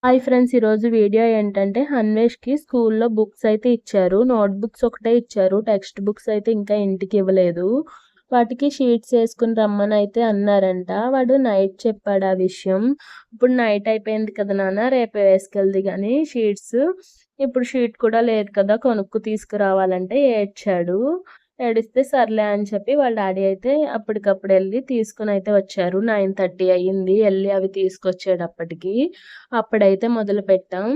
Hi friends, ఈరోజు video ఏంటంటే అన్వేష్కి స్కూల్లో బుక్స్ అయితే ఇచ్చారు. నోట్ బుక్స్ ఒకటే ఇచ్చారు, టెక్స్ట్ బుక్స్ అయితే ఇంకా ఇంటికి ఇవ్వలేదు. వాటికి షీట్స్ వేసుకుని రమ్మని అయితే అన్నారంట. వాడు నైట్ చెప్పాడు ఆ విషయం. ఇప్పుడు నైట్ అయిపోయింది కదా నాన్న, రేపే వేసుకెళ్ది కానీ షీట్స్, ఇప్పుడు షీట్ కూడా లేదు కదా, కొనుక్కు తీసుకురావాలంటే ఏడ్చాడు. ఏడిస్తే సర్లే అని చెప్పి వాళ్ళ డాడీ అయితే అప్పటికప్పుడు వెళ్ళి తీసుకుని అయితే వచ్చారు. 9:30 అయ్యింది వెళ్ళి అవి తీసుకొచ్చేటప్పటికి. అప్పుడైతే మొదలుపెట్టాం.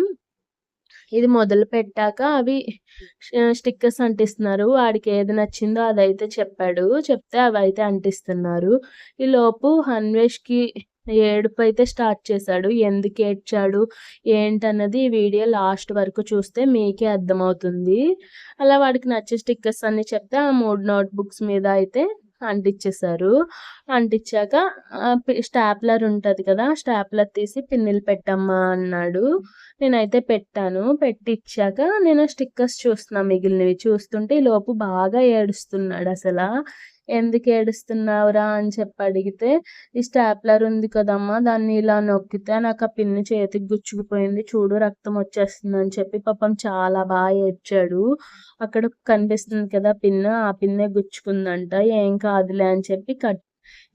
ఇది మొదలుపెట్టాక అవి స్టిక్కర్స్ అంటిస్తున్నారు. వాడికి ఏది నచ్చిందో అదైతే చెప్పాడు. చెప్తే అవైతే అంటిస్తున్నారు. ఈలోపు అన్వేష్‌కి ఏడుపైతే స్టార్ట్ చేశాడు. ఎందుకు ఏడ్చాడు ఏంటన్నది ఈ వీడియో లాస్ట్ వరకు చూస్తే మీకే అర్థమవుతుంది. అలా వాడికి నచ్చే స్టిక్కర్స్ అన్నీ చెప్తే ఆ 3 నోట్ బుక్స్ మీద అయితే అంటించేశారు. అంటించాక స్టాప్లర్ ఉంటది కదా, స్టాప్లర్ తీసి పిన్నులు పెట్టమ్మా అన్నాడు. నేనైతే పెట్టాను. పెట్టిచ్చాక నేను స్టిక్కర్స్ చూస్తున్నా మిగిలినవి. చూస్తుంటే ఈలోపు బాగా ఏడుస్తున్నాడసల. ఎందుకు ఏడుస్తున్నావురా అని చెప్పి అడిగితే, ఈ స్టాప్లర్ ఉంది కదమ్మా, దాన్ని ఇలా నొక్కితే నాకు ఆ పిన్ చేతికి గుచ్చుకుపోయింది, చూడు రక్తం వచ్చేస్తుందని చెప్పి పాపం చాలా బాగా ఏడ్చాడు. అక్కడ కనిపిస్తుంది కదా పిన్, ఆ పిన్నే గుచ్చుకుందంట. ఏం కాదులే అని చెప్పి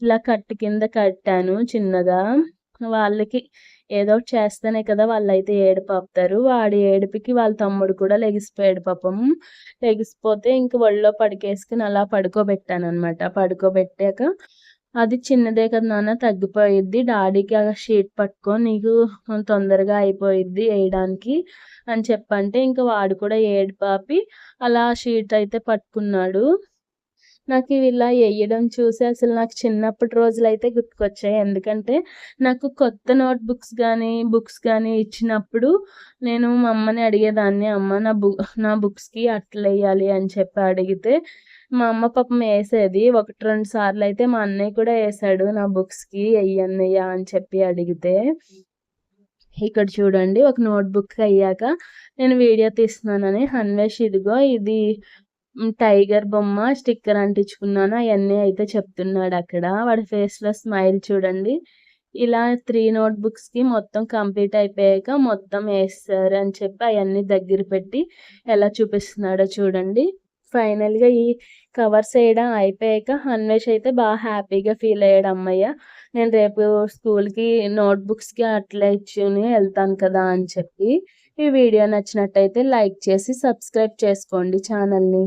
ఇలా కట్టు కింద కట్టాను చిన్నగా. వాళ్ళకి ఏదో ఒకటి చేస్తేనే కదా వాళ్ళైతే ఏడుపు ఆపుతారు. వాడి ఏడుపుకి వాళ్ళ తమ్ముడు కూడా లెగిసిపోయాడు పాపం. లెగిసిపోతే ఇంక ఒళ్ళో పడుకేసుకుని అలా పడుకోబెట్టాననమాట. పడుకోబెట్టాక, అది చిన్నదే కదా నాన్న తగ్గిపోయిద్ది, డాడీకి ఆ షీట్ పట్టుకో, నీకు తొందరగా అయిపోయిద్ది వేయడానికి అని చెప్పంటే, ఇంక వాడు కూడా ఏడుపు ఆపి అలా షీట్ అయితే పట్టుకున్నాడు. నాకు ఇవి ఇలా ఎయ్యడం చూసి అసలు నాకు చిన్నప్పటి రోజులైతే గుర్తుకొచ్చాయి. ఎందుకంటే నాకు కొత్త నోట్ బుక్స్ కానీ ఇచ్చినప్పుడు నేను మా అమ్మని అడిగేదాన్ని, అమ్మ నా బుక్స్‌కి అట్లెయ్యాలి అని చెప్పి అడిగితే, మా అమ్మ పాపం ఏసేది. 1, 2 సార్లయితే మా అన్నయ్య కూడా ఏసాడు నా బుక్స్‌కి, ఎయ్యన్నయ్య అని చెప్పి అడిగితే. ఇక్కడ చూడండి, ఒక నోట్ బుక్ అయ్యాక నేను వీడియో తీస్తున్నానని అన్వేష్ ఇదిగో ఇది టైగర్ బొమ్మ స్టిక్కర్ అంటించుకున్నాను అయన్నీ అయితే చెప్తున్నాడక్కడ. వాడి ఫేస్‌లో స్మైల్ చూడండి. ఇలా 3 నోట్ బుక్స్‌కి మొత్తం కంప్లీట్ అయిపోయాక మొత్తం ఏసేశారు అని చెప్పి అయన్నీ దగ్గర పెట్టి ఎలా చూపిస్తున్నాడో చూడండి. ఫైనల్‌గా ఈ కవర్స్ ఏయడం అయిపోయాక అన్వేష్ అయితే హ్యాపీగా ఫీల్ అయ్యాడు. హమ్మయ్య! నేను రేపు స్కూల్‌కి నోట్ బుక్స్‌కి అట్లే ఇచ్చుని ఎళ్తాను కదా అని చెప్పి. ఈ వీడియో నచ్చినట్టయితే లైక్ చేసి సబ్స్క్రైబ్ చేసుకోండి ఛానల్‌ని.